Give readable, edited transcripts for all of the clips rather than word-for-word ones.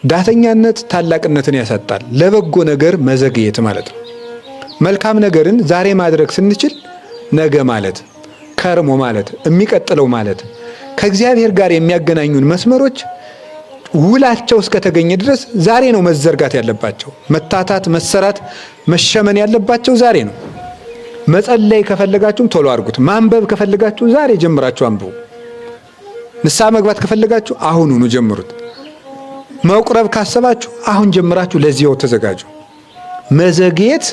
ዳተኛነት ታላቅነትን ያሳጣል። ለበጎ ነገር መዘግየት ማለት ነው። መልካም ነገርን ዛሬ ማድረግ ስንችል ነገ ማለት፣ ከርሞ ማለት፣ የሚቀጥለው ማለት ከእግዚአብሔር ጋር የሚያገናኙን መስመሮች ውላቸው እስከተገኘ ድረስ ዛሬ ነው መዘርጋት ያለባቸው። መታታት፣ መሰራት፣ መሸመን ያለባቸው ዛሬ ነው። መጸለይ ከፈለጋችሁም ቶሎ አድርጉት። ማንበብ ከፈለጋችሁ ዛሬ ጀምራችሁ አንብቡ። ንስሐ መግባት ከፈለጋችሁ አሁኑኑ ጀምሩት። መቁረብ ካሰባችሁ አሁን ጀምራችሁ ለዚያው ተዘጋጁ። መዘግየት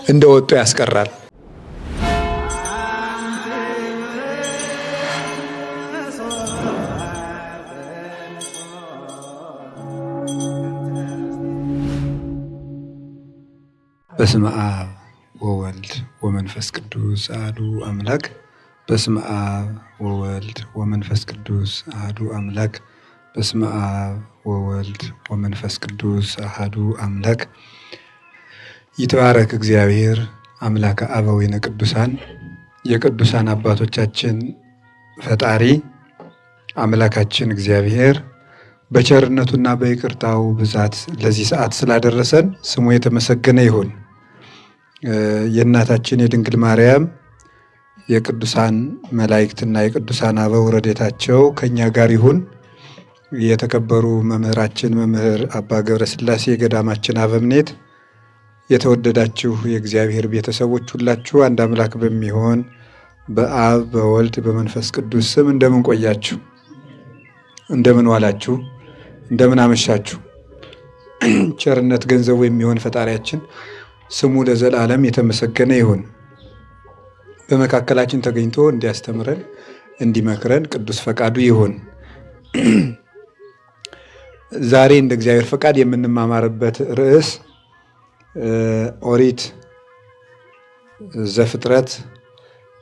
እንደወጡ ያስቀራል። በስመ አብ ወወልድ ወመንፈስ ቅዱስ አሐዱ አምላክ። በስመ አብ ወወልድ ወመንፈስ ቅዱስ አሐዱ አምላክ። በስመ አብ ወወልድ ወመንፈስ ቅዱስ አሐዱ አምላክ። ይትባረክ እግዚአብሔር አምላከ አበዊነ ቅዱሳን። የቅዱሳን አባቶቻችን ፈጣሪ አምላካችን እግዚአብሔር በቸርነቱና በይቅርታው ብዛት ለዚህ ሰዓት ስላደረሰን ስሙ የተመሰገነ ይሁን። የእናታችን የድንግል ማርያም የቅዱሳን መላእክትና የቅዱሳን አበው ረድኤታቸው ከኛ ጋር ይሁን። የተከበሩ መምህራችን መምህር አባ ገብረ ሥላሴ የገዳማችን አበምኔት፣ የተወደዳችሁ የእግዚአብሔር ቤተሰቦች ሁላችሁ አንድ አምላክ በሚሆን በአብ በወልድ በመንፈስ ቅዱስ ስም እንደምን ቆያችሁ? እንደምን ዋላችሁ? እንደምን አመሻችሁ? ቸርነት ገንዘቡ የሚሆን ፈጣሪያችን ስሙ ለዘላለም የተመሰገነ ይሁን። በመካከላችን ተገኝቶ እንዲያስተምረን እንዲመክረን ቅዱስ ፈቃዱ ይሁን። ዛሬ እንደ እግዚአብሔር ፈቃድ የምንማማርበት ርዕስ ኦሪት ዘፍጥረት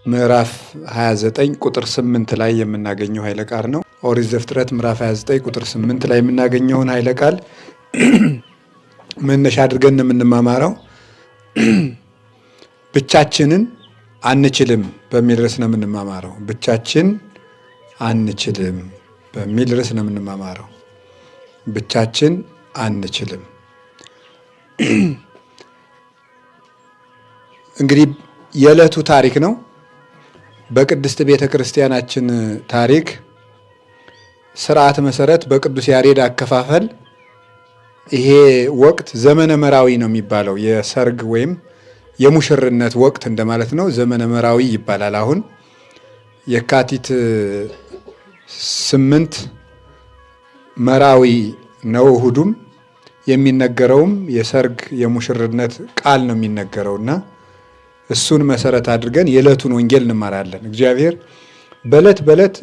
ምዕራፍ 29 ቁጥር 8 ላይ የምናገኘው ኃይለ ቃል ነው። ኦሪት ዘፍጥረት ምዕራፍ 29 ቁጥር 8 ላይ የምናገኘውን ኃይለ ቃል መነሻ አድርገን የምንማማረው ብቻችንን አንችልም በሚል ርዕስ ነው የምንማማረው። ብቻችን አንችልም በሚል ርዕስ ነው የምንማማረው። ብቻችን አንችልም። እንግዲህ የዕለቱ ታሪክ ነው። በቅድስት ቤተ ክርስቲያናችን ታሪክ ስርዓት መሰረት በቅዱስ ያሬድ አከፋፈል ይሄ ወቅት ዘመነ መራዊ ነው የሚባለው። የሰርግ ወይም የሙሽርነት ወቅት እንደማለት ነው። ዘመነ መራዊ ይባላል። አሁን የካቲት 8 መራዊ ነው። እሁዱም የሚነገረውም የሰርግ የሙሽርነት ቃል ነው የሚነገረውና እሱን መሰረት አድርገን የዕለቱን ወንጌል እንማራለን። እግዚአብሔር በዕለት በዕለት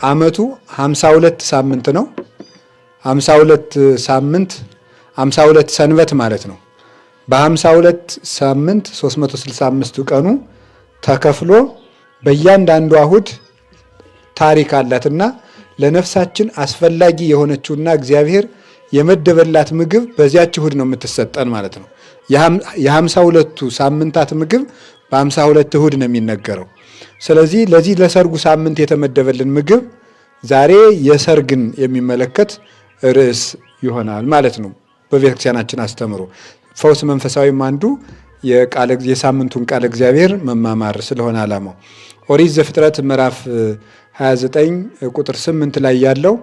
ዓመቱ 52 ሳምንት ነው። 52 ሳምንት 52 ሰንበት ማለት ነው። በ52 ሳምንት 365 ቀኑ ተከፍሎ በእያንዳንዱ እሁድ ታሪክ አላትና ለነፍሳችን አስፈላጊ የሆነችውና እግዚአብሔር የመደበላት ምግብ በዚያች እሁድ ነው የምትሰጠን ማለት ነው። የ52ቱ ሳምንታት ምግብ በ52 እሁድ ነው የሚነገረው። ስለዚህ ለዚህ ለሰርጉ ሳምንት የተመደበልን ምግብ ዛሬ የሰርግን የሚመለከት ርዕስ ይሆናል ማለት ነው። በቤተክርስቲያናችን አስተምሮ ፈውስ መንፈሳዊም አንዱ የሳምንቱን ቃለ እግዚአብሔር መማማር ስለሆነ ዓላማው። ኦሪት ዘፍጥረት ምዕራፍ 29 ቁጥር 8 ላይ ያለው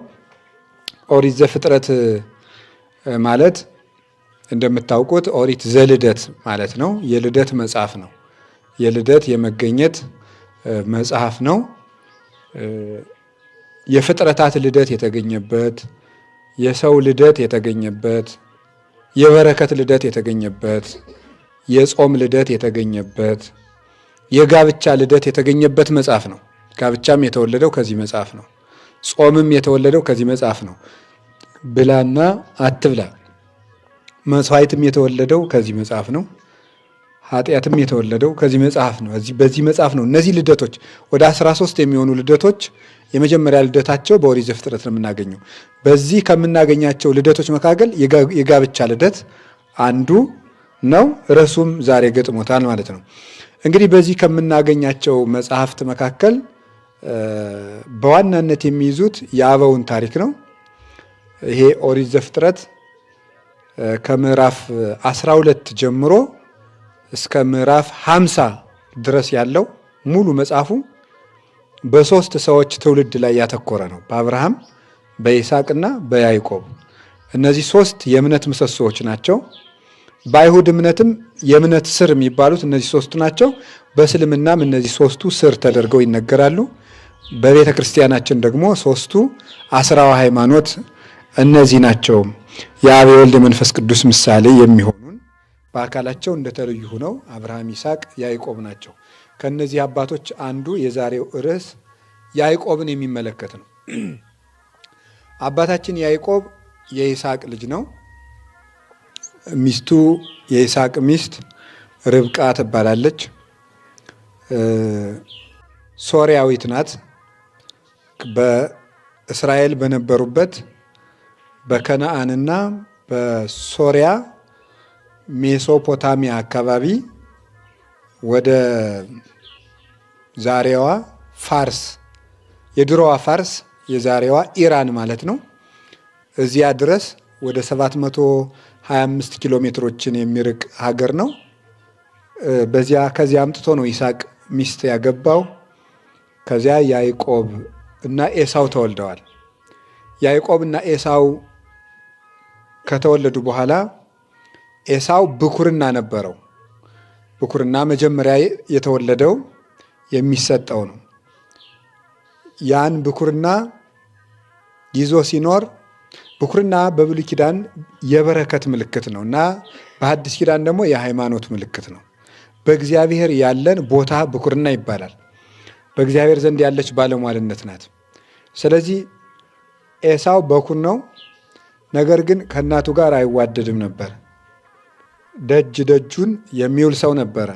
ኦሪት ዘፍጥረት ማለት እንደምታውቁት ኦሪት ዘልደት ማለት ነው። የልደት መጽሐፍ ነው። የልደት የመገኘት መጽሐፍ ነው። የፍጥረታት ልደት የተገኘበት፣ የሰው ልደት የተገኘበት፣ የበረከት ልደት የተገኘበት፣ የጾም ልደት የተገኘበት፣ የጋብቻ ልደት የተገኘበት መጽሐፍ ነው። ጋብቻም የተወለደው ከዚህ መጽሐፍ ነው። ጾምም የተወለደው ከዚህ መጽሐፍ ነው። ብላና አትብላ መስዋዕትም የተወለደው ከዚህ መጽሐፍ ነው። ኃጢአትም የተወለደው ከዚህ መጽሐፍ ነው። በዚህ መጽሐፍ ነው። እነዚህ ልደቶች ወደ 13 የሚሆኑ ልደቶች የመጀመሪያ ልደታቸው በኦሪት ዘፍጥረት ነው የምናገኘው። በዚህ ከምናገኛቸው ልደቶች መካከል የጋብቻ ልደት አንዱ ነው። ርዕሱም ዛሬ ገጥሞታል ማለት ነው። እንግዲህ በዚህ ከምናገኛቸው መጽሐፍት መካከል በዋናነት የሚይዙት የአበውን ታሪክ ነው። ይሄ ኦሪት ዘፍጥረት ከምዕራፍ 12 ጀምሮ እስከ ምዕራፍ 50 ድረስ ያለው ሙሉ መጽሐፉ በሶስት ሰዎች ትውልድ ላይ ያተኮረ ነው። በአብርሃም፣ በይስሐቅና በያዕቆብ። እነዚህ ሶስት የእምነት ምሰሶዎች ናቸው። በአይሁድ እምነትም የእምነት ስር የሚባሉት እነዚህ ሶስቱ ናቸው። በእስልምናም እነዚህ ሶስቱ ስር ተደርገው ይነገራሉ። በቤተ ክርስቲያናችን ደግሞ ሶስቱ አስራዋ ሃይማኖት እነዚህ ናቸው። የአብ የወልድ የመንፈስ ቅዱስ ምሳሌ የሚሆኑን በአካላቸው እንደተለዩ ሆነው አብርሃም፣ ይስሐቅ፣ ያዕቆብ ናቸው። ከነዚህ አባቶች አንዱ የዛሬው ርዕስ ያዕቆብን የሚመለከት ነው። አባታችን ያዕቆብ የይስሐቅ ልጅ ነው። ሚስቱ የይስሐቅ ሚስት ርብቃ ትባላለች። ሶርያዊት ናት። በእስራኤል በነበሩበት በከነአንና በሶርያ ሜሶፖታሚያ አካባቢ ወደ ዛሬዋ ፋርስ፣ የድሮዋ ፋርስ የዛሬዋ ኢራን ማለት ነው። እዚያ ድረስ ወደ 725 ኪሎ ሜትሮችን የሚርቅ ሀገር ነው። ከዚያ አምጥቶ ነው ይስሐቅ ሚስት ያገባው። ከዚያ ያዕቆብ እና ኤሳው ተወልደዋል። ያዕቆብ እና ኤሳው ከተወለዱ በኋላ ኤሳው ብኩርና ነበረው። ብኩርና መጀመሪያ የተወለደው የሚሰጠው ነው። ያን ብኩርና ይዞ ሲኖር ብኩርና በብሉይ ኪዳን የበረከት ምልክት ነው እና በሐዲስ ኪዳን ደግሞ የሃይማኖት ምልክት ነው። በእግዚአብሔር ያለን ቦታ ብኩርና ይባላል። በእግዚአብሔር ዘንድ ያለች ባለሟልነት ናት። ስለዚህ ኤሳው በኩር ነው። ነገር ግን ከእናቱ ጋር አይዋደድም ነበር። ደጅ ደጁን የሚውል ሰው ነበረ።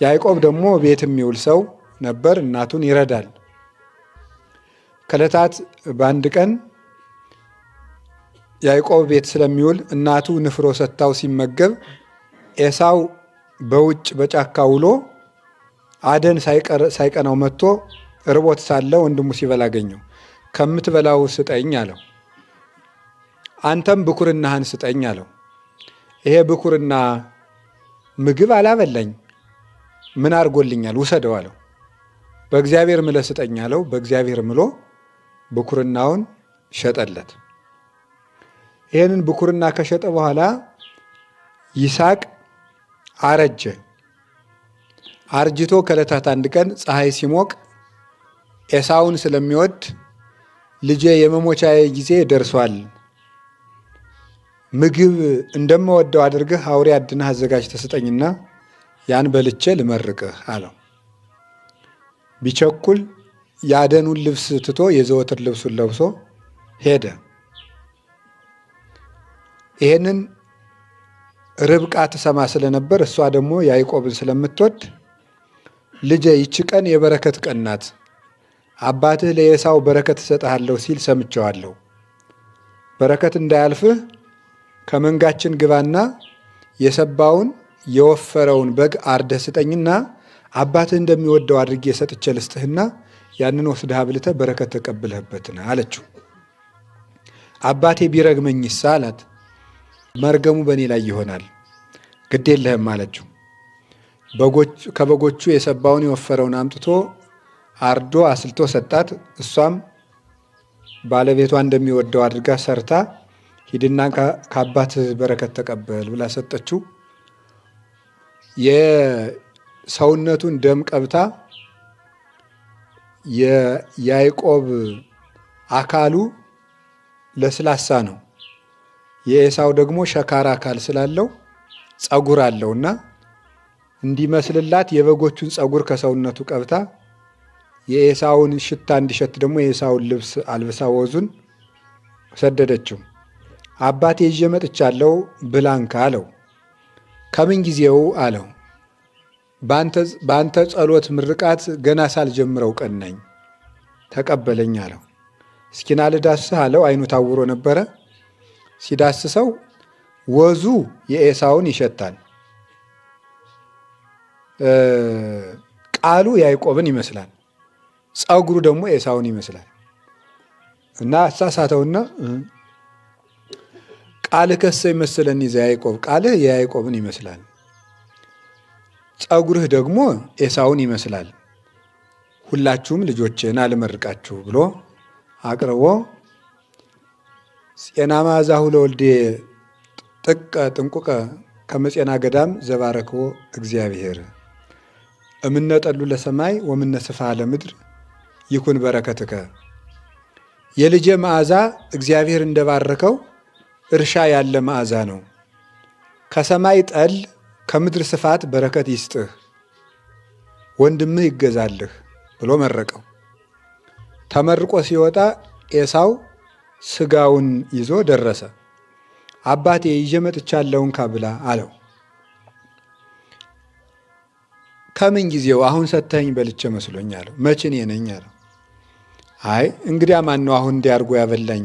ያዕቆብ ደግሞ ቤት የሚውል ሰው ነበር። እናቱን ይረዳል። ከዕለታት በአንድ ቀን ያዕቆብ ቤት ስለሚውል እናቱ ንፍሮ ሰጥታው ሲመገብ ኤሳው በውጭ በጫካ ውሎ አደን ሳይቀናው መጥቶ ርቦት ሳለ ወንድሙ ሲበላ አገኘው። ከምትበላው ስጠኝ አለው። አንተም ብኩርናህን ስጠኝ አለው። ይሄ ብኩርና ምግብ አላበላኝ፣ ምን አድርጎልኛል? ውሰደው አለው። በእግዚአብሔር ምለ ስጠኝ አለው። በእግዚአብሔር ምሎ ብኩርናውን ሸጠለት። ይህንን ብኩርና ከሸጠ በኋላ ይስሐቅ አረጀ። አርጅቶ ከዕለታት አንድ ቀን ፀሐይ ሲሞቅ ኤሳውን ስለሚወድ ልጄ የመሞቻዬ ጊዜ ደርሷል፣ ምግብ እንደምወደው አድርገህ አውሬ አድነህ አዘጋጅተህ ስጠኝና ያን በልቼ ልመርቅህ አለው። ቢቸኩል የአደኑን ልብስ ትቶ የዘወትር ልብሱን ለብሶ ሄደ። ይሄንን ርብቃ ትሰማ ስለነበር እሷ ደግሞ ያዕቆብን ስለምትወድ ልጄ ይቺ ቀን የበረከት ቀን ናት፣ አባትህ ለኤሳው በረከት እሰጥሃለሁ ሲል ሰምቼዋለሁ። በረከት እንዳያልፍህ ከመንጋችን ግባና የሰባውን የወፈረውን በግ አርደህ ስጠኝና አባትህ እንደሚወደው አድርጌ ሰጥቼ ልስጥህና ያንን ወስደህ አብልተህ በረከት ተቀብለህበትና አለችው። አባቴ ቢረግመኝሳ አላት። መርገሙ በእኔ ላይ ይሆናል፣ ግድ የለህም አለችው። ከበጎቹ የሰባውን የወፈረውን አምጥቶ አርዶ አስልቶ ሰጣት። እሷም ባለቤቷ እንደሚወደው አድርጋ ሰርታ ሂድና ከአባትህ በረከት ተቀበል ብላ ሰጠችው። የሰውነቱን ደም ቀብታ የያዕቆብ አካሉ ለስላሳ ነው። የኤሳው ደግሞ ሸካራ አካል ስላለው ጸጉር አለውና እንዲመስልላት የበጎቹን ጸጉር ከሰውነቱ ቀብታ የኤሳውን ሽታ እንዲሸት ደግሞ የኤሳውን ልብስ አልብሳ ወዙን ሰደደችው። አባቴ ይዤ መጥቻለሁ ብላንካ አለው። ከምን ጊዜው አለው። በአንተ ጸሎት ምርቃት ገና ሳልጀምረው ቀን ነኝ፣ ተቀበለኝ አለው። እስኪና ልዳስህ አለው። አይኑ ታውሮ ነበረ። ሲዳስሰው ወዙ የኤሳውን ይሸታል፣ ቃሉ ያዕቆብን ይመስላል፣ ጸጉሩ ደግሞ ኤሳውን ይመስላል። እና አሳሳተውና ቃልህ ከሰ ይመስለኒ ዘያዕቆብ፣ ቃልህ የያዕቆብን ይመስላል፣ ጸጉርህ ደግሞ ኤሳውን ይመስላል፣ ሁላችሁም ልጆችን አልመርቃችሁ ብሎ አቅርቦ ፄና መዓዛሁ ለወልዴ ጥቀ ጥንቁቀ ከመፄና ገዳም ዘባረክዎ እግዚአብሔር እምነ ጠሉ ለሰማይ ወምነ ስፍሐ ለምድር ይኩን በረከትከ። የልጄ መዓዛ እግዚአብሔር እንደባረከው እርሻ ያለ መዓዛ ነው። ከሰማይ ጠል ከምድር ስፋት በረከት ይስጥህ፣ ወንድምህ ይገዛልህ ብሎ መረቀው። ተመርቆ ሲወጣ ኤሳው ስጋውን ይዞ ደረሰ። አባቴ ይዤ መጥቻለሁን ካብላ አለው። ከምን ጊዜው አሁን ሰተኝ በልቼ መስሎኝ አለው። መቼ እኔ ነኝ አለው። አይ እንግዲያ ማን ነው አሁን እንዲያርጎ ያበላኝ?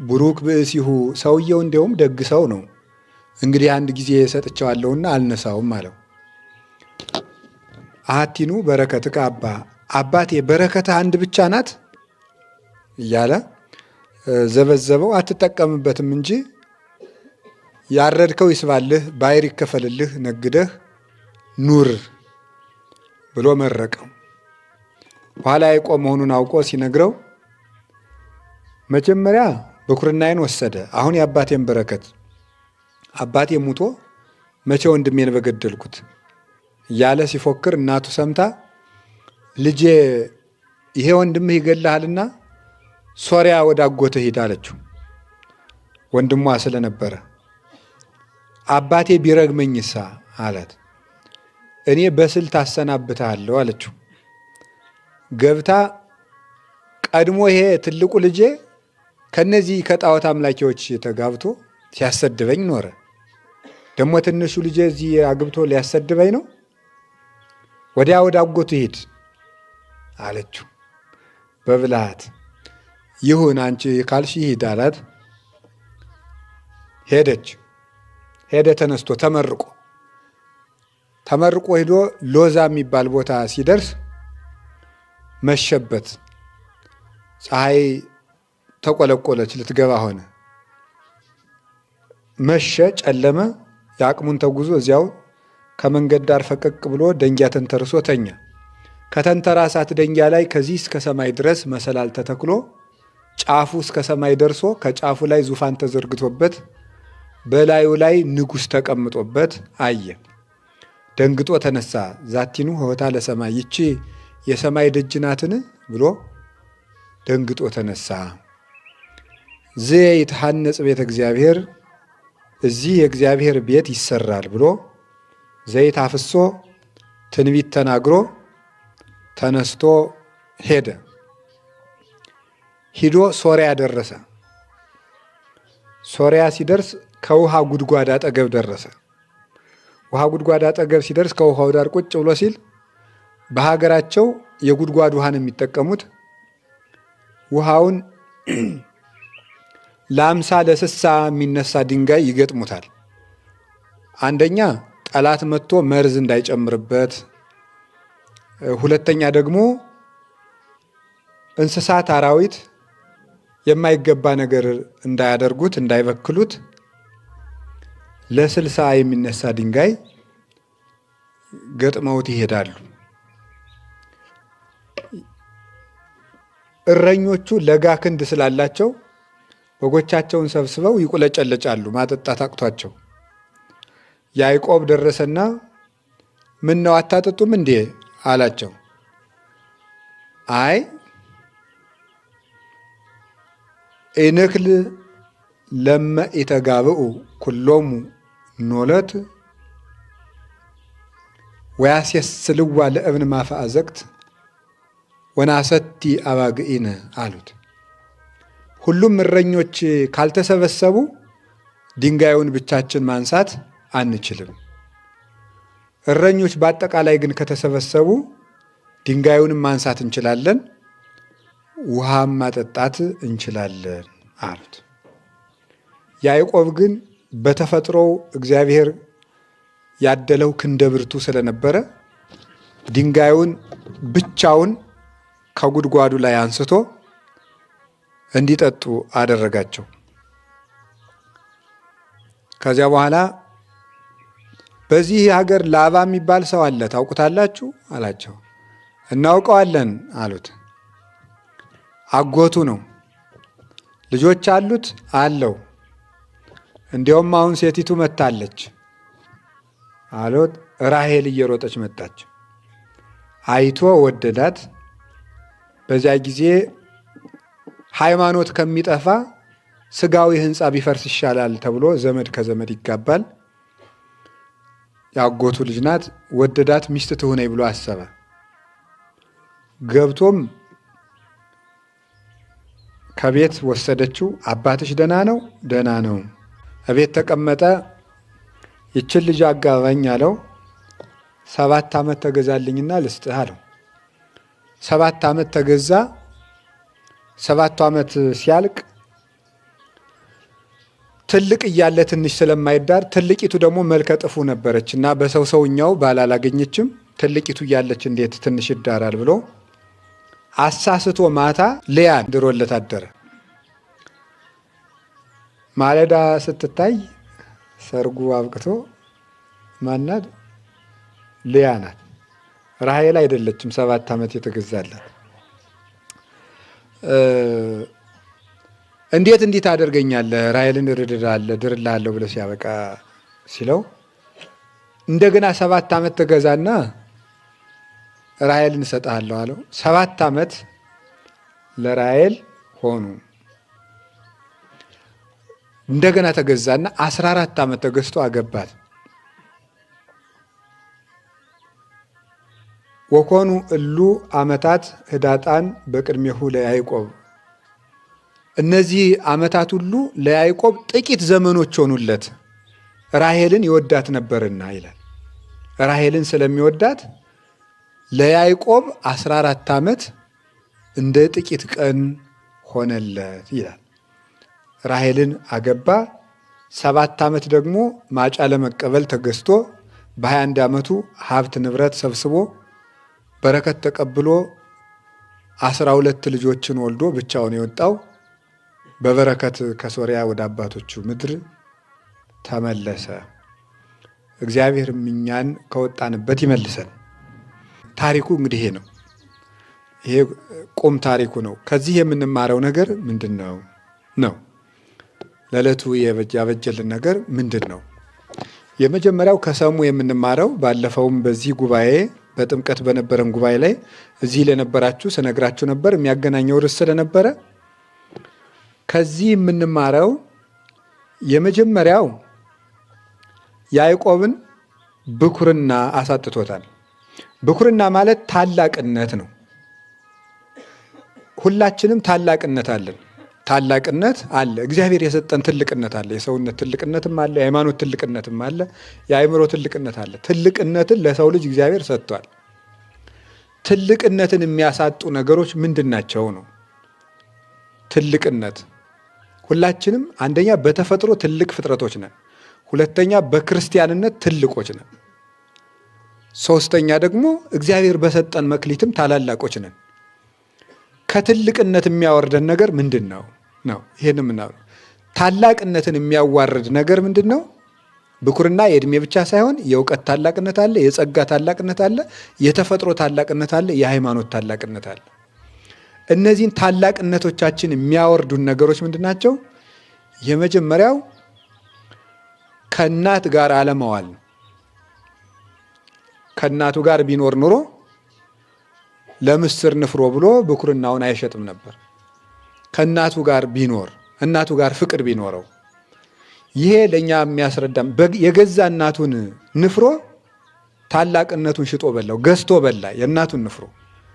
ቡሩክ ብእሲሁ፣ ሰውየው እንዲያውም ደግ ሰው ነው። እንግዲህ አንድ ጊዜ ሰጥቼዋለሁና አልነሳውም አለው። አሐቲኑ በረከትከ አባ፣ አባቴ በረከትህ አንድ ብቻ ናት እያለ ዘበዘበው። አትጠቀምበትም እንጂ ያረድከው ይስባልህ፣ ባይር ይከፈልልህ፣ ነግደህ ኑር ብሎ መረቀው። በኋላ ያዕቆብ መሆኑን አውቆ ሲነግረው መጀመሪያ ብኩርናዬን ወሰደ። አሁን የአባቴን በረከት፣ አባቴ ሙቶ መቼ ወንድሜን በገደልኩት እያለ ሲፎክር እናቱ ሰምታ ልጄ ይሄ ወንድምህ ይገልሃልና ሶርያ ወደ አጎትህ ሂድ አለችው። ወንድሟ ስለነበረ አባቴ ቢረግመኝሳ አላት። እኔ በስልት አሰናብትሃለሁ አለችው። ገብታ ቀድሞ ይሄ ትልቁ ልጄ ከነዚህ ከጣዖት አምላኪዎች ተጋብቶ ሲያሰድበኝ ኖረ። ደግሞ ትንሹ ልጄ እዚህ አግብቶ ሊያሰድበኝ ነው። ወዲያ ወደ አጎቱ ሂድ አለችው በብልሃት። ይሁን አንቺ ካልሽ ሂድ አላት። ሄደች። ሄደ ተነስቶ ተመርቆ ሄዶ ሎዛ የሚባል ቦታ ሲደርስ መሸበት። ፀሐይ ተቆለቆለች፣ ልትገባ ሆነ። መሸ፣ ጨለመ። የአቅሙን ተጉዞ እዚያው ከመንገድ ዳር ፈቀቅ ብሎ ደንጊያ ተንተርሶ ተኛ። ከተንተራሳት ደንጊያ ላይ ከዚህ እስከ ሰማይ ድረስ መሰላል ተተክሎ ጫፉ እስከ ሰማይ ደርሶ ከጫፉ ላይ ዙፋን ተዘርግቶበት በላዩ ላይ ንጉሥ ተቀምጦበት አየ። ደንግጦ ተነሳ። ዛቲኑ ሆታ ለሰማይ፣ ይቺ የሰማይ ደጅ ናትን ብሎ ደንግጦ ተነሳ። ዘይትሐነጽ ቤተ እግዚአብሔር፣ እዚህ የእግዚአብሔር ቤት ይሰራል ብሎ ዘይት አፍሶ ትንቢት ተናግሮ ተነስቶ ሄደ። ሂዶ ሶርያ ደረሰ። ሶርያ ሲደርስ ከውሃ ጉድጓድ አጠገብ ደረሰ። ውሃ ጉድጓድ አጠገብ ሲደርስ ከውሃው ዳር ቁጭ ብሎ ሲል በሀገራቸው የጉድጓድ ውሃን የሚጠቀሙት ውሃውን ለአምሳ ለስሳ የሚነሳ ድንጋይ ይገጥሙታል። አንደኛ ጠላት መጥቶ መርዝ እንዳይጨምርበት፣ ሁለተኛ ደግሞ እንስሳት አራዊት የማይገባ ነገር እንዳያደርጉት እንዳይበክሉት ለስልሳ የሚነሳ ድንጋይ ገጥመውት ይሄዳሉ። እረኞቹ ለጋ ክንድ ስላላቸው በጎቻቸውን ሰብስበው ይቁለጨለጫሉ፣ ማጠጣት አቅቷቸው። ያዕቆብ ደረሰና ምን ነው አታጠጡም እንዴ አላቸው። አይ ኢንክል ለመ ኢተጋብኡ ኩሎሙ ኖለት ወያስየስልዋ ለእብን ማፈአዘቅት ወናሰቲ አባግኢነ አሉት። ሁሉም እረኞች ካልተሰበሰቡ ድንጋዩን ብቻችን ማንሳት አንችልም። እረኞች በአጠቃላይ ግን ከተሰበሰቡ ድንጋዩንም ማንሳት እንችላለን፣ ውሃም ማጠጣት እንችላለን አሉት። ያዕቆብ ግን በተፈጥሮው እግዚአብሔር ያደለው ክንደ ብርቱ ስለነበረ ድንጋዩን ብቻውን ከጉድጓዱ ላይ አንስቶ እንዲጠጡ አደረጋቸው። ከዚያ በኋላ በዚህ ሀገር ላባ የሚባል ሰው አለ ታውቁታላችሁ አላቸው። እናውቀዋለን አሉት። አጎቱ ነው። ልጆች አሉት አለው። እንዲያውም አሁን ሴቲቱ መታለች አሉት። ራሔል እየሮጠች መጣች። አይቶ ወደዳት። በዚያ ጊዜ ሃይማኖት ከሚጠፋ ስጋዊ ሕንፃ ቢፈርስ ይሻላል ተብሎ ዘመድ ከዘመድ ይጋባል። ያጎቱ ልጅ ናት። ወደዳት። ሚስት ትሁነኝ ብሎ አሰበ። ገብቶም ከቤት ወሰደችው። አባትሽ ደህና ነው? ደህና ነው። እቤት ተቀመጠ። ይችን ልጅ አጋባኝ አለው። 7 ዓመት ተገዛልኝና ልስጥህ አለው። 7 ዓመት ተገዛ። 7ቱ ዓመት ሲያልቅ ትልቅ እያለ ትንሽ ስለማይዳር ትልቂቱ ደግሞ መልከ ጥፉ ነበረች እና በሰው ሰውኛው ባል አላገኘችም። ትልቂቱ እያለች እንዴት ትንሽ ይዳራል ብሎ አሳስቶ ማታ ልያን ድሮለት አደረ። ማለዳ ስትታይ ሰርጉ አብቅቶ ማናት? ልያ ናት። ራሔል አይደለችም። 7 ዓመት የተገዛላት። እንዴት እንዲህ ታደርገኛለህ? ራሔልን ድርልሃለሁ ብሎ ሲያበቃ ሲለው እንደገና 7 ዓመት ተገዛና ራሔልን እሰጥሃለሁ አለው። 7 ዓመት ለራሔል ሆኑ። እንደገና ተገዛና 14 ዓመት ተገዝቶ አገባት። ወኮኑ እሉ ዓመታት ህዳጣን በቅድሜሁ ለያዕቆብ። እነዚህ ዓመታት ሁሉ ለያዕቆብ ጥቂት ዘመኖች ሆኑለት፣ ራሔልን ይወዳት ነበርና ይላል። ራሔልን ስለሚወዳት ለያዕቆብ 14 ዓመት እንደ ጥቂት ቀን ሆነለት ይላል። ራሔልን አገባ። 7 ዓመት ደግሞ ማጫ ለመቀበል ተገዝቶ በ21 ዓመቱ ሀብት ንብረት ሰብስቦ በረከት ተቀብሎ 12 ልጆችን ወልዶ ብቻውን የወጣው በበረከት ከሶርያ ወደ አባቶቹ ምድር ተመለሰ። እግዚአብሔርም እኛን ከወጣንበት ይመልሰን። ታሪኩ እንግዲህ ይሄ ነው። ይሄ ቁም ታሪኩ ነው። ከዚህ የምንማረው ነገር ምንድን ነው ነው? ለዕለቱ ያበጀልን ነገር ምንድን ነው? የመጀመሪያው ከሰሙ የምንማረው ባለፈውም በዚህ ጉባኤ በጥምቀት በነበረን ጉባኤ ላይ እዚህ ለነበራችሁ ስነግራችሁ ነበር። የሚያገናኘው ርዕስ ስለነበረ ከዚህ የምንማረው የመጀመሪያው ያዕቆብን ብኩርና አሳጥቶታል። ብኩርና ማለት ታላቅነት ነው። ሁላችንም ታላቅነት አለን። ታላቅነት አለ። እግዚአብሔር የሰጠን ትልቅነት አለ። የሰውነት ትልቅነትም አለ። የሃይማኖት ትልቅነትም አለ። የአእምሮ ትልቅነት አለ። ትልቅነትን ለሰው ልጅ እግዚአብሔር ሰጥቷል። ትልቅነትን የሚያሳጡ ነገሮች ምንድን ናቸው ነው? ትልቅነት ሁላችንም አንደኛ በተፈጥሮ ትልቅ ፍጥረቶች ነን። ሁለተኛ በክርስቲያንነት ትልቆች ነን። ሶስተኛ ደግሞ እግዚአብሔር በሰጠን መክሊትም ታላላቆች ነን። ከትልቅነት የሚያወርደን ነገር ምንድን ነው ነው? ይሄን የምናወራው ታላቅነትን የሚያዋርድ ነገር ምንድን ነው? ብኩርና የእድሜ ብቻ ሳይሆን የእውቀት ታላቅነት አለ፣ የጸጋ ታላቅነት አለ፣ የተፈጥሮ ታላቅነት አለ፣ የሃይማኖት ታላቅነት አለ። እነዚህን ታላቅነቶቻችን የሚያወርዱን ነገሮች ምንድን ናቸው? የመጀመሪያው ከእናት ጋር አለመዋል ነው። ከእናቱ ጋር ቢኖር ኑሮ ለምስር ንፍሮ ብሎ ብኩርናውን አይሸጥም ነበር። ከእናቱ ጋር ቢኖር እናቱ ጋር ፍቅር ቢኖረው፣ ይሄ ለእኛ የሚያስረዳም የገዛ እናቱን ንፍሮ ታላቅነቱን ሽጦ በላው፣ ገዝቶ በላ። የእናቱን ንፍሮ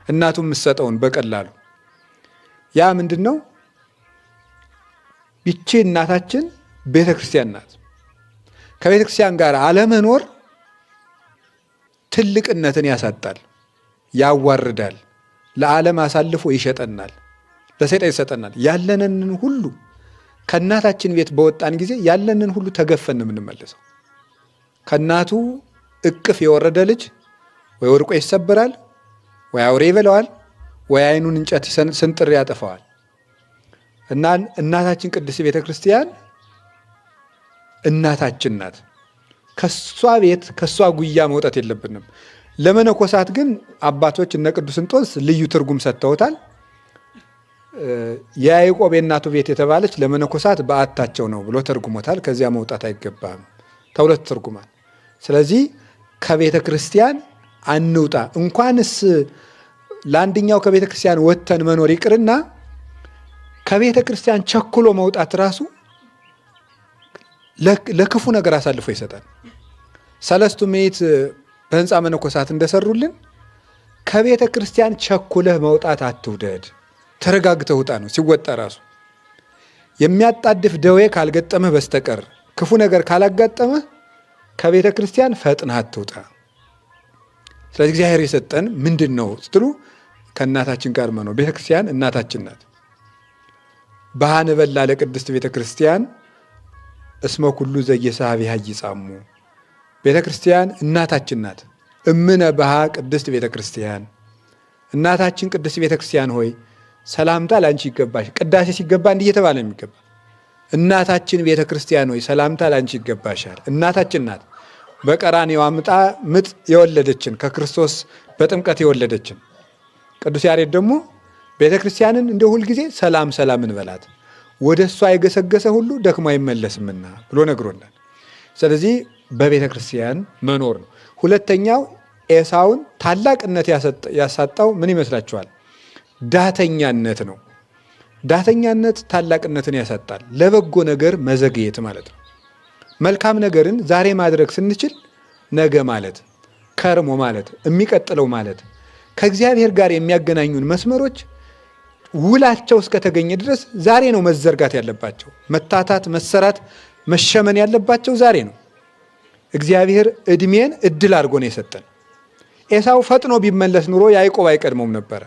እናቱ የምትሰጠውን በቀላሉ ያ ምንድን ነው? ይቺ እናታችን ቤተ ክርስቲያን ናት። ከቤተ ክርስቲያን ጋር አለመኖር ትልቅነትን ያሳጣል፣ ያዋርዳል፣ ለዓለም አሳልፎ ይሸጠናል፣ ለሰይጣን ይሰጠናል። ያለንን ሁሉ ከእናታችን ቤት በወጣን ጊዜ ያለንን ሁሉ ተገፈን የምንመለሰው። ከእናቱ እቅፍ የወረደ ልጅ ወይ ወድቆ ይሰበራል፣ ወይ አውሬ ይበላዋል፣ ወይ ዓይኑን እንጨት ስንጥር ያጠፋዋል። እና እናታችን ቅድስት ቤተ ክርስቲያን እናታችን ናት። ከሷ ቤት ከሷ ጉያ መውጣት የለብንም። ለመነኮሳት ግን አባቶች እነ ቅዱስ እንጦንስ ልዩ ትርጉም ሰጥተውታል። የያዕቆብ የእናቱ ቤት የተባለች ለመነኮሳት በዓታቸው ነው ብሎ ተርጉሞታል። ከዚያ መውጣት አይገባም ተብሎ ተርጉሟል። ስለዚህ ከቤተ ክርስቲያን አንውጣ። እንኳንስ ለአንደኛው ከቤተ ክርስቲያን ወጥተን መኖር ይቅርና ከቤተ ክርስቲያን ቸኩሎ መውጣት ራሱ ለክፉ ነገር አሳልፎ ይሰጣል። ሰለስቱ ምዕት በህንፃ መነኮሳት እንደሰሩልን ከቤተ ክርስቲያን ቸኩለህ መውጣት አትውደድ፣ ተረጋግተህ ውጣ ነው። ሲወጣ ራሱ የሚያጣድፍ ደዌ ካልገጠመህ በስተቀር ክፉ ነገር ካላጋጠመህ ከቤተ ክርስቲያን ፈጥነህ አትውጣ። ስለዚህ እግዚአብሔር የሰጠን ምንድን ነው ስትሉ ከእናታችን ጋር መኖር። ቤተ ክርስቲያን እናታችን ናት። ባሃንበላ ለቅድስት ቤተ ክርስቲያን እስመ ኩሉ ዘየሳቢሃ ይጻሙ። ቤተ ክርስቲያን እናታችን ናት። እምነ ባሃ ቅድስት ቤተ ክርስቲያን፣ እናታችን ቅድስት ቤተ ክርስቲያን ሆይ ሰላምታ ላንቺ ይገባሽ። ቅዳሴ ሲገባ እንዲህ እየተባለ የሚገባ እናታችን ቤተ ክርስቲያን ሆይ ሰላምታ ላንቺ ይገባሻል። እናታችን ናት። በቀራንዮ አምጣ ምጥ የወለደችን ከክርስቶስ በጥምቀት የወለደችን። ቅዱስ ያሬድ ደግሞ ቤተ ክርስቲያንን እንደ ሁልጊዜ ሰላም ሰላም እንበላት፣ ወደ እሷ የገሰገሰ ሁሉ ደክሞ አይመለስምና ብሎ ነግሮናል። ስለዚህ በቤተ ክርስቲያን መኖር ነው። ሁለተኛው ኤሳውን ታላቅነት ያሳጣው ምን ይመስላችኋል? ዳተኛነት ነው። ዳተኛነት ታላቅነትን ያሳጣል። ለበጎ ነገር መዘግየት ማለት ነው። መልካም ነገርን ዛሬ ማድረግ ስንችል ነገ ማለት፣ ከርሞ ማለት፣ የሚቀጥለው ማለት ከእግዚአብሔር ጋር የሚያገናኙን መስመሮች ውላቸው እስከተገኘ ድረስ ዛሬ ነው መዘርጋት ያለባቸው። መታታት፣ መሰራት፣ መሸመን ያለባቸው ዛሬ ነው። እግዚአብሔር እድሜን እድል አድርጎ ነው የሰጠን። ኤሳው ፈጥኖ ቢመለስ ኑሮ ያዕቆብ አይቀድመውም ነበረ።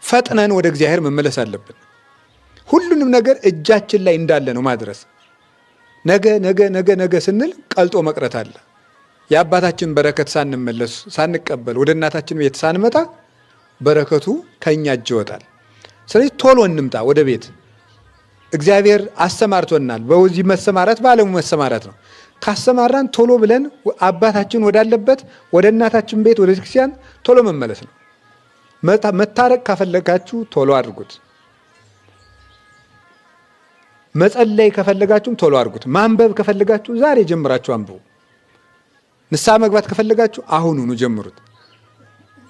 ፈጥነን ወደ እግዚአብሔር መመለስ አለብን። ሁሉንም ነገር እጃችን ላይ እንዳለ ነው ማድረስ። ነገ ነገ ነገ ነገ ስንል ቀልጦ መቅረት አለ። የአባታችን በረከት ሳንመለስ ሳንቀበል ወደ እናታችን ቤት ሳንመጣ በረከቱ ከእኛ እጅ ይወጣል። ስለዚህ ቶሎ እንምጣ ወደ ቤት። እግዚአብሔር አሰማርቶናል። በዚህ መሰማራት በዓለሙ መሰማራት ነው። ካሰማራን ቶሎ ብለን አባታችን ወዳለበት ወደ እናታችን ቤት ወደ ክርስቲያን ቶሎ መመለስ ነው። መታረቅ ካፈለጋችሁ ቶሎ አድርጉት። መጸለይ ከፈለጋችሁም ቶሎ አድርጉት። ማንበብ ከፈለጋችሁ ዛሬ ጀምራችሁ አንብቡ። ንስሐ መግባት ከፈለጋችሁ አሁኑኑ ጀምሩት።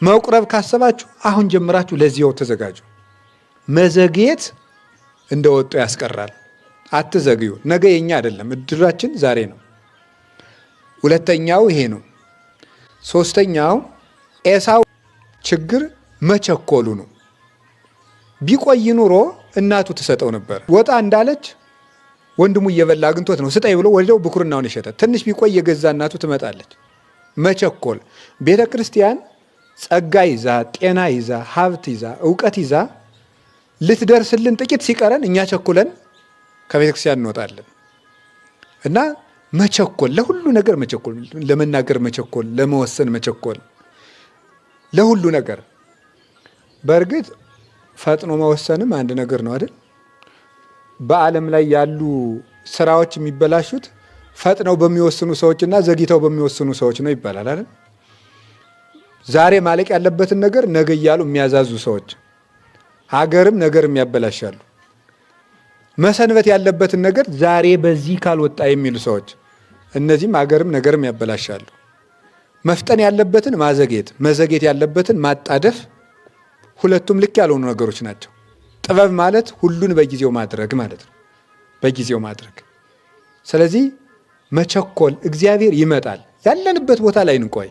መቁረብ ካሰባችሁ አሁን ጀምራችሁ ለዚያው ተዘጋጁ። መዘግየት እንደወጡ ያስቀራል። አትዘግዩ። ነገ የኛ አይደለም፣ እድላችን ዛሬ ነው። ሁለተኛው ይሄ ነው። ሶስተኛው ኤሳው ችግር መቸኮሉ ነው። ቢቆይ ኑሮ እናቱ ትሰጠው ነበር። ወጣ እንዳለች ወንድሙ እየበላ አግኝቶት ነው ስጠይ ብሎ ወዲያው ብኩርናውን ይሸጣል። ትንሽ ቢቆይ የገዛ እናቱ ትመጣለች። መቸኮል። ቤተ ክርስቲያን ጸጋ ይዛ፣ ጤና ይዛ፣ ሀብት ይዛ፣ እውቀት ይዛ ልትደርስልን ጥቂት ሲቀረን እኛ ቸኩለን ከቤተ ክርስቲያን እንወጣለን እና መቸኮል፣ ለሁሉ ነገር መቸኮል፣ ለመናገር መቸኮል፣ ለመወሰን መቸኮል፣ ለሁሉ ነገር። በእርግጥ ፈጥኖ መወሰንም አንድ ነገር ነው አይደል? በዓለም ላይ ያሉ ስራዎች የሚበላሹት ፈጥነው በሚወስኑ ሰዎችና ዘግይተው በሚወስኑ ሰዎች ነው ይባላል አይደል? ዛሬ ማለቅ ያለበትን ነገር ነገ እያሉ የሚያዛዙ ሰዎች ሀገርም ነገርም ያበላሻሉ። መሰንበት ያለበትን ነገር ዛሬ በዚህ ካልወጣ የሚሉ ሰዎች እነዚህም ሀገርም ነገርም ያበላሻሉ። መፍጠን ያለበትን ማዘግየት፣ መዘግየት ያለበትን ማጣደፍ፣ ሁለቱም ልክ ያልሆኑ ነገሮች ናቸው። ጥበብ ማለት ሁሉን በጊዜው ማድረግ ማለት ነው። በጊዜው ማድረግ። ስለዚህ መቸኮል፣ እግዚአብሔር ይመጣል። ያለንበት ቦታ ላይ እንቆይ።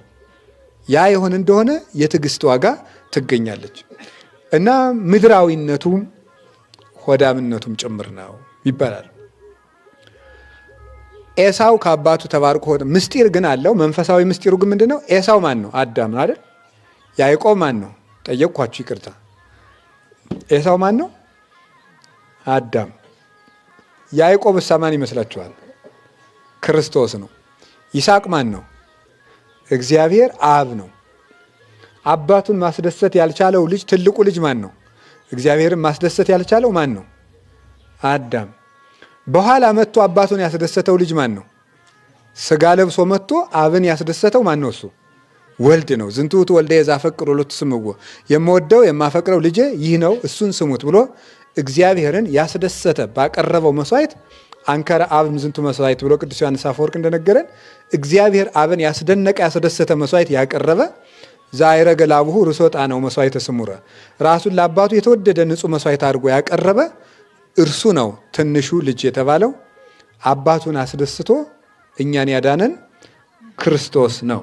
ያ የሆነ እንደሆነ የትዕግስት ዋጋ ትገኛለች እና ምድራዊነቱም ሆዳምነቱም ጭምር ነው ይባላል። ኤሳው ከአባቱ ተባርኮ ምስጢር ግን አለው። መንፈሳዊ ምስጢሩ ግን ምንድን ነው? ኤሳው ማን ነው? አዳም ነው አይደል? ያዕቆብ ማን ነው? ጠየቅኳችሁ፣ ይቅርታ። ኤሳው ማን ነው? አዳም። ያዕቆብ እሳ ማን ይመስላችኋል? ክርስቶስ ነው። ይስሐቅ ማን ነው? እግዚአብሔር አብ ነው። አባቱን ማስደሰት ያልቻለው ልጅ ትልቁ ልጅ ማን ነው? እግዚአብሔርን ማስደሰት ያልቻለው ማን ነው? አዳም። በኋላ መጥቶ አባቱን ያስደሰተው ልጅ ማን ነው? ስጋ ለብሶ መጥቶ አብን ያስደሰተው ማን ነው? እሱ ወልድ ነው። ዝንቱ ውእቱ ወልደ ዘአፈቅር ወሎቱ ስምዎ፣ የምወደው የማፈቅረው ልጄ ይህ ነው እሱን ስሙት ብሎ እግዚአብሔርን ያስደሰተ ባቀረበው መስዋዕት አንከረ አብ ዝንቱ መስዋዕት ብሎ ቅዱስ ዮሐንስ አፈወርቅ እንደነገረን እግዚአብሔር አብን ያስደነቀ ያስደሰተ መስዋዕት ያቀረበ ዘአይረገ ላብሁ ርእሶ ጣነው መስዋዕተ ስሙረ፣ ራሱን ለአባቱ የተወደደ ንጹሕ መስዋዕት አድርጎ ያቀረበ እርሱ ነው ትንሹ ልጅ የተባለው። አባቱን አስደስቶ እኛን ያዳነን ክርስቶስ ነው።